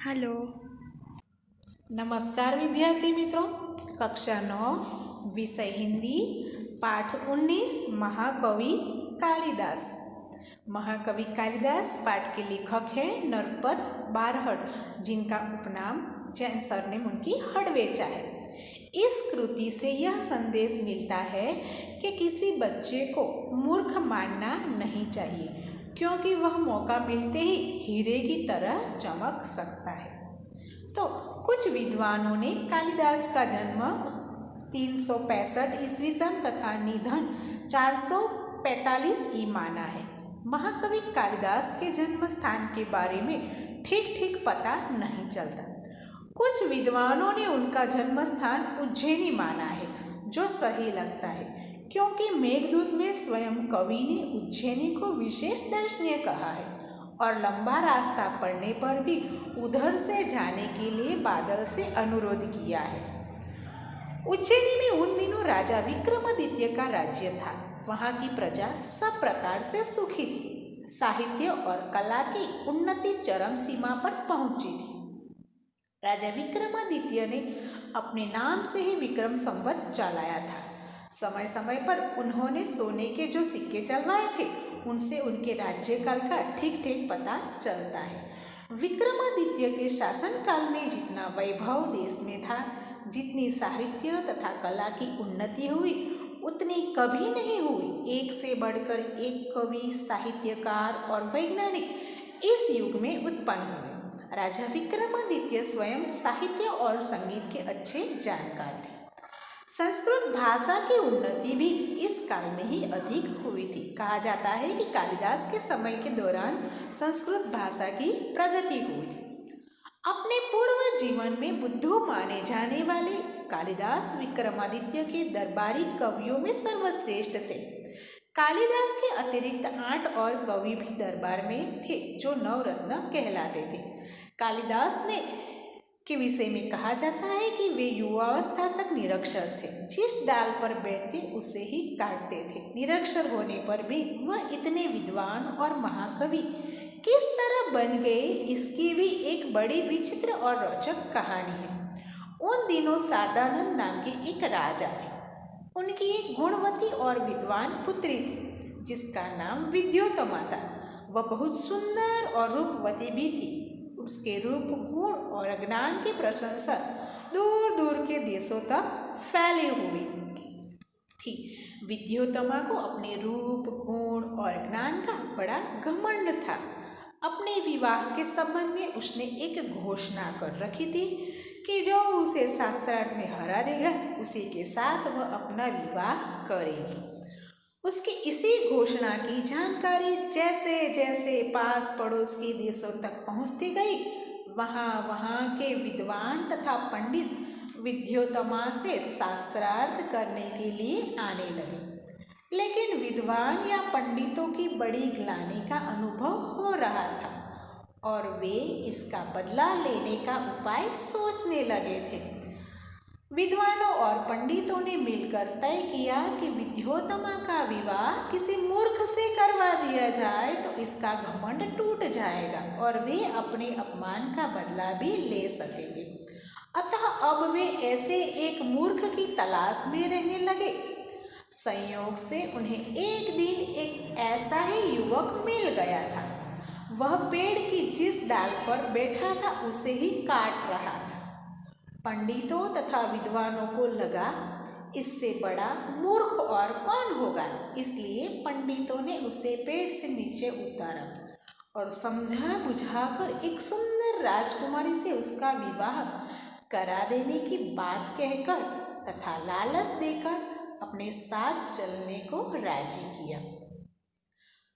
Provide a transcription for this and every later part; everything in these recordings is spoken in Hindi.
हेलो। नमस्कार विद्यार्थी मित्रों। कक्षा 9 विषय हिंदी पाठ 19 महाकवि कालिदास। महाकवि कालिदास पाठ के लेखक हैं नरपत बारहट, जिनका उपनाम जैन सरनेम उनकी हड़वेचा है। इस कृति से यह संदेश मिलता है कि किसी बच्चे को मूर्ख मानना नहीं चाहिए, क्योंकि वह मौका मिलते ही हीरे की तरह चमक सकता है। तो कुछ विद्वानों ने कालिदास का जन्म 365 ईस्वी सन तथा निधन 445 ई माना है। महाकवि कालिदास के जन्म स्थान के बारे में ठीक ठीक पता नहीं चलता। कुछ विद्वानों ने उनका जन्म स्थान उज्जैनी माना है, जो सही लगता है, क्योंकि मेघदूत में स्वयं कवि ने उज्जैनी को विशेष दर्शनीय कहा है और लंबा रास्ता पड़ने पर भी उधर से जाने के लिए बादल से अनुरोध किया है। उज्जैनी में उन दिनों राजा विक्रमादित्य का राज्य था। वहाँ की प्रजा सब प्रकार से सुखी थी। साहित्य और कला की उन्नति चरम सीमा पर पहुंची थी। राजा विक्रमादित्य ने अपने नाम से ही विक्रम संवत चलाया था। समय समय पर उन्होंने सोने के जो सिक्के चलवाए थे, उनसे उनके राज्यकाल का ठीक ठीक पता चलता है। विक्रमादित्य के शासनकाल में जितना वैभव देश में था, जितनी साहित्य तथा कला की उन्नति हुई, उतनी कभी नहीं हुई। एक से बढ़कर एक कवि, साहित्यकार और वैज्ञानिक इस युग में उत्पन्न हुए। राजा विक्रमादित्य स्वयं साहित्य और संगीत के अच्छे जानकार थे। संस्कृत भाषा की उन्नति भी इस काल में ही अधिक हुई थी। कहा जाता है कि कालिदास के समय के दौरान संस्कृत भाषा की प्रगति हुई। अपने पूर्व जीवन में बुद्धू माने जाने वाले कालिदास विक्रमादित्य के दरबारी कवियों में सर्वश्रेष्ठ थे। कालिदास के अतिरिक्त 8 और कवि भी दरबार में थे, जो नवरत्न कहलाते थे। कालिदास ने के विषय में कहा जाता है कि वे युवावस्था तक निरक्षर थे। जिस डाल पर बैठते उसे ही काटते थे। निरक्षर होने पर भी वह इतने विद्वान और महाकवि किस तरह बन गए, इसकी भी एक बड़ी विचित्र और रोचक कहानी है। उन दिनों शारदानंद नाम के एक राजा थे। उनकी एक गुणवती और विद्वान पुत्री थी, जिसका नाम विद्योत्तमा था। वह बहुत सुंदर और रूपवती भी थी। उसके रूप, गुण और ज्ञान की प्रशंसा दूर दूर के देशों तक फैली हुई थी। विद्योत्तमा को अपने रूप, गुण और ज्ञान का बड़ा घमंड था। अपने विवाह के संबंध में उसने एक घोषणा कर रखी थी कि जो उसे शास्त्रार्थ में हरा देगा, उसी के साथ वह अपना विवाह करेगी। उसकी इसी घोषणा की जानकारी जैसे जैसे पास पड़ोस के देशों तक पहुंचती गई, वहाँ के विद्वान तथा पंडित विद्योत्तमा से शास्त्रार्थ करने के लिए आने लगे। लेकिन विद्वान या पंडितों की बड़ी ग्लानि का अनुभव हो रहा था और वे इसका बदला लेने का उपाय सोचने लगे थे। विद्वानों और पंडितों ने मिलकर तय किया कि विद्योत्तमा का विवाह किसी मूर्ख से करवा दिया जाए तो इसका घमंड टूट जाएगा और वे अपने अपमान का बदला भी ले सकेंगे। अतः अब वे ऐसे एक मूर्ख की तलाश में रहने लगे। संयोग से उन्हें एक दिन एक ऐसा ही युवक मिल गया था। वह पेड़ की जिस डाल पर बैठा था उसे ही काट रहा था। पंडितों तथा विद्वानों को लगा, इससे बड़ा मूर्ख और कौन होगा। इसलिए पंडितों ने उसे पेड़ से नीचे उतारा और समझा बुझाकर एक सुंदर राजकुमारी से उसका विवाह करा देने की बात कहकर तथा लालच देकर अपने साथ चलने को राजी किया।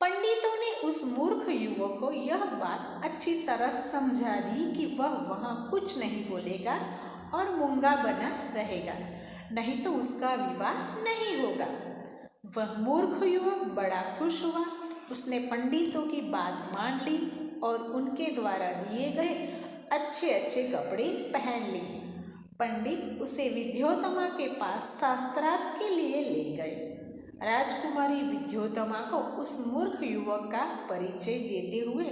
पंडितों ने उस मूर्ख युवक को यह बात अच्छी तरह समझा दी कि वह वहाँ कुछ नहीं बोलेगा और मूंगा बना रहेगा, नहीं तो उसका विवाह नहीं होगा। वह मूर्ख युवक बड़ा खुश हुआ। उसने पंडितों की बात मान ली और उनके द्वारा दिए गए अच्छे अच्छे कपड़े पहन लिए। पंडित उसे विद्योत्तमा के पास शास्त्रार्थ के लिए ले गए। राजकुमारी विद्योत्तमा को उस मूर्ख युवक का परिचय देते हुए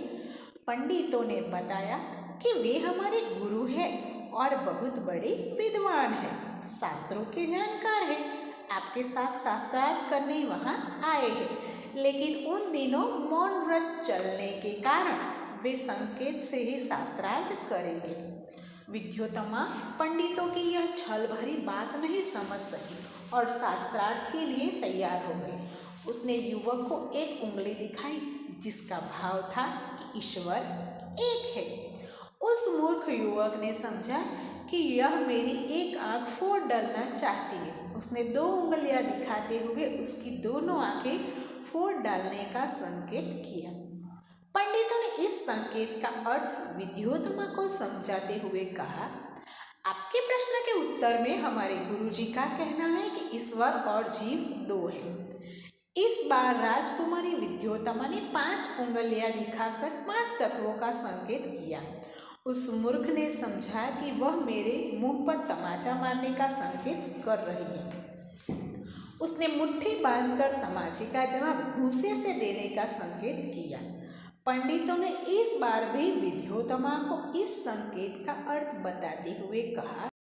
पंडितों ने बताया कि वे हमारे गुरु हैं और बहुत बड़े विद्वान हैं, शास्त्रों के जानकार हैं, आपके साथ शास्त्रार्थ करने वहाँ आए हैं। लेकिन उन दिनों मौन व्रत चलने के कारण वे संकेत से ही शास्त्रार्थ करेंगे। विद्योत्तमा पंडितों की यह छल भरी बात नहीं समझ सकी और शास्त्रार्थ के लिए तैयार हो गई। उसने युवक को एक उंगली दिखाई जिसका भाव था कि ईश्वर एक है। उस मूर्ख युवक ने समझा कि यह मेरी एक आंख फोड़ डालना चाहती है। उसने 2 उंगलियां दिखाते हुए उसकी दोनों आंखें फोड़ डालने का संकेत किया। पंडितों ने इस संकेत का अर्थ विद्योत्तमा को समझाते हुए कहा, आपके प्रश्न के उत्तर में हमारे गुरुजी का कहना है कि ईश्वर और जीव 2 हैं। इस बार राजकुमारी विद्योत्तमा ने 5 उंगलियां दिखाकर 5 तत्वों का संकेत किया। उस मूर्ख ने समझा कि वह मेरे मुंह पर तमाचा मारने का संकेत कर रही है। उसने मुट्ठी बांधकर तमाचे का जवाब घूंसे से देने का संकेत किया। पंडितों ने इस बार भी विद्योत्तमा को इस संकेत का अर्थ बताते हुए कहा,